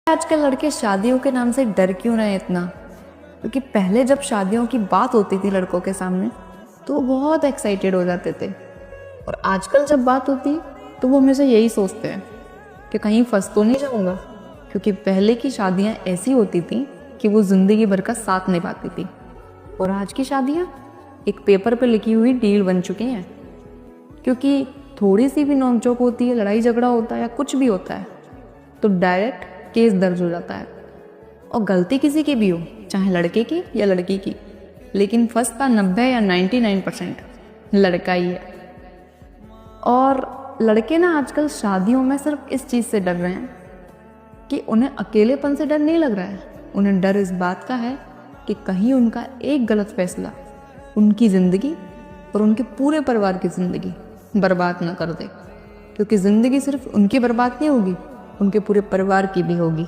आजकल लड़के शादियों के नाम से डर क्यों रहे इतना? क्योंकि पहले जब शादियों की बात होती थी लड़कों के सामने तो वो बहुत एक्साइटेड हो जाते थे, और आजकल जब बात होती तो वो हमेशा यही सोचते हैं कि कहीं फंस तो नहीं जाऊंगा। क्योंकि पहले की शादियां ऐसी होती थी कि वो जिंदगी भर का साथ निभाती थी, और आज की शादियां एक पेपर पे लिखी हुई डील बन चुकी हैं। क्योंकि थोड़ी सी भी नोकझोंक होती है, लड़ाई झगड़ा होता है या कुछ भी होता है तो डायरेक्ट केस दर्ज हो जाता है, और गलती किसी की भी हो, चाहे लड़के की या लड़की की, लेकिन फंसता 90 या 99% लड़का ही है। और लड़के ना आजकल शादियों में सिर्फ इस चीज़ से डर रहे हैं कि उन्हें अकेलेपन से डर नहीं लग रहा है, उन्हें डर इस बात का है कि कहीं उनका एक गलत फैसला उनकी ज़िंदगी और उनके पूरे परिवार की ज़िंदगी बर्बाद ना कर दे। क्योंकि ज़िंदगी सिर्फ उनकी बर्बाद नहीं होगी, उनके पूरे परिवार की भी होगी।